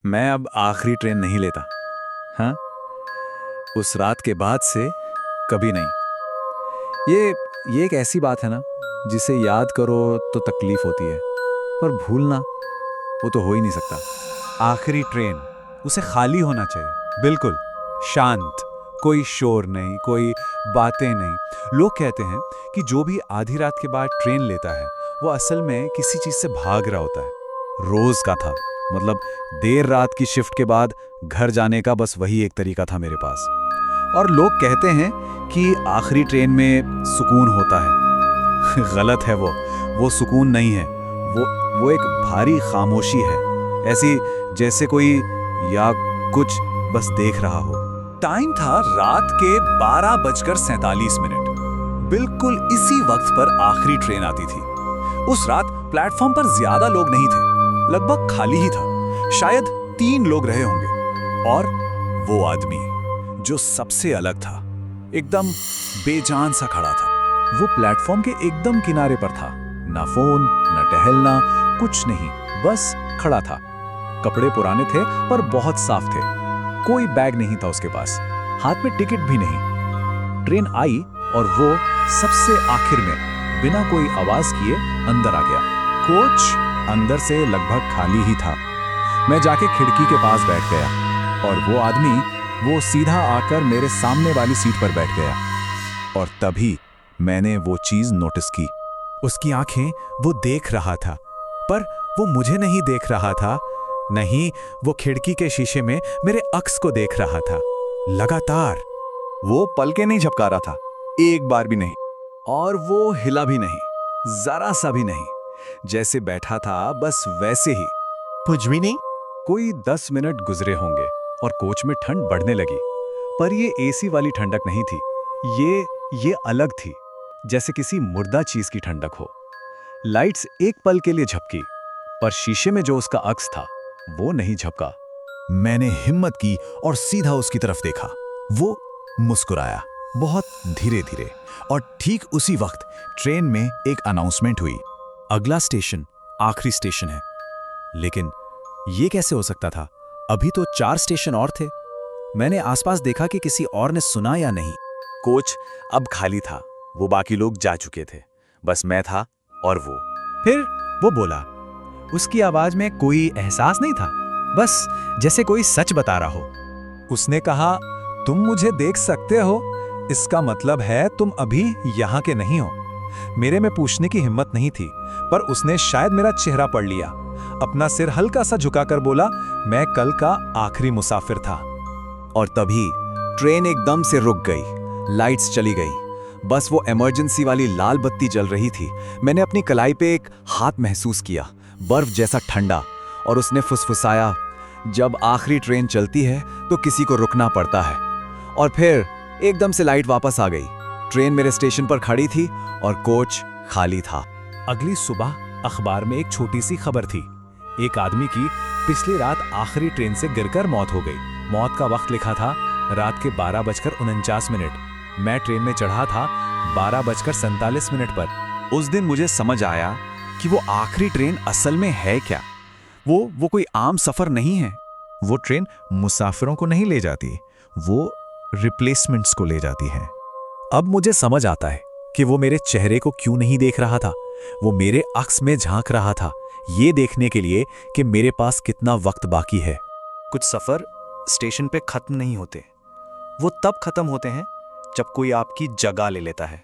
मैं अब आखिरी ट्रेन नहीं लेता। हाँ, उस रात के बाद से कभी नहीं। ये एक ऐसी बात है ना, जिसे याद करो तो तकलीफ होती है, पर भूलना वो तो हो ही नहीं सकता। आखिरी ट्रेन, उसे खाली होना चाहिए, बिल्कुल शांत, कोई शोर नहीं, कोई बातें नहीं। लोग कहते हैं कि जो भी आधी रात के बाद ट्रेन लेता है वो असल में किसी चीज से भाग रहा होता है। रोज का था, मतलब देर रात की शिफ्ट के बाद घर जाने का बस वही एक तरीका था मेरे पास। और लोग कहते हैं कि आखिरी ट्रेन में सुकून होता है। गलत है वो सुकून नहीं है। वो एक भारी खामोशी है, ऐसी जैसे कोई या कुछ बस देख रहा हो। टाइम था रात के 12:47। बिल्कुल इसी वक्त पर आखिरी ट्रेन आती थी। उस रात प्लेटफॉर्म पर ज्यादा लोग नहीं थे, लगभग खाली ही था। शायद 3 लोग रहे होंगे। और वो आदमी जो सबसे अलग था, एकदम बेजान सा खड़ा था। वो प्लेटफॉर्म के एकदम किनारे पर था, ना फोन ना टहलना, कुछ नहीं, बस खड़ा था। कपड़े पुराने थे पर बहुत साफ थे। कोई बैग नहीं था उसके पास, हाथ में टिकट भी नहीं। ट्रेन आई और वो सबसे आखिर में बिना कोई आवाज किए अंदर आ गया। कोच अंदर से लगभग खाली ही था। मैं जाके खिड़की के पास बैठ गया और वो आदमी वो सीधा आकर मेरे सामने वाली सीट पर बैठ गया। और तभी मैंने वो चीज नोटिस की। उसकी आंखें, वो देख रहा था, पर वो मुझे नहीं देख रहा था। नहीं, वो खिड़की के शीशे में मेरे अक्स को देख रहा था, लगातार। वो पलके नहीं झपका रहा था, एक बार भी नहीं। और वो हिला भी नहीं, जरा सा भी नहीं। जैसे बैठा था बस वैसे ही, कुछ भी नहीं। कोई 10 मिनट गुजरे होंगे और कोच में ठंड बढ़ने लगी। पर ये एसी वाली ठंडक नहीं थी, ये अलग थी, जैसे किसी मुर्दा चीज की ठंडक हो। लाइट्स एक पल के लिए झपकी, पर शीशे में जो उसका अक्स था वो नहीं झपका। मैंने हिम्मत की और सीधा उसकी तरफ देखा। वो मुस्कुराया, बहुत धीरे धीरे। और ठीक उसी वक्त ट्रेन में एक अनाउंसमेंट हुई, अगला स्टेशन आखिरी स्टेशन है। लेकिन ये कैसे हो सकता था? अभी तो 4 स्टेशन और थे। मैंने आसपास देखा कि किसी और ने सुना या नहीं। कोच अब खाली था, वो बाकी लोग जा चुके थे, बस मैं था और वो। फिर वो बोला। उसकी आवाज में कोई एहसास नहीं था, बस जैसे कोई सच बता रहा हो। उसने कहा, तुम मुझे देख सकते हो, इसका मतलब है तुम अभी यहाँ के नहीं हो। मेरे में पूछने की हिम्मत नहीं थी, पर उसने शायद मेरा चेहरा पढ़ लिया। अपना सिर हल्का सा झुकाकर बोला, मैं कल का आखिरी मुसाफिर था। और तभी ट्रेन एकदम से रुक गई, लाइट्स चली गई, बस वो इमरजेंसी वाली लाल बत्ती जल रही थी। मैंने अपनी कलाई पे एक हाथ महसूस किया, बर्फ जैसा ठंडा। और उसने फुसफुसाया, जब आखिरी ट्रेन चलती है तो किसी को रुकना पड़ता है। और फिर एकदम से लाइट वापस आ गई। ट्रेन मेरे स्टेशन पर खड़ी थी और कोच खाली था। अगली सुबह अखबार में एक छोटी सी खबर थी। एक आदमी की पिछली रात आखिरी ट्रेन से गिरकर मौत हो गई। मौत का वक्त लिखा था रात के 12:49। मैं ट्रेन में चढ़ा था 12:47 पर। उस दिन मुझे समझ आया कि वो आखिरी ट्रेन असल में है क्या। वो कोई आम सफर नहीं है। वो ट्रेन मुसाफिरों को नहीं ले जाती, वो रिप्लेसमेंट्स को ले जाती है। अब मुझे समझ आता है कि वो मेरे चेहरे को क्यों नहीं देख रहा था। वो मेरे अक्स में झांक रहा था, ये देखने के लिए कि मेरे पास कितना वक्त बाकी है। कुछ सफर स्टेशन पे खत्म नहीं होते, वो तब खत्म होते हैं जब कोई आपकी जगह ले लेता है।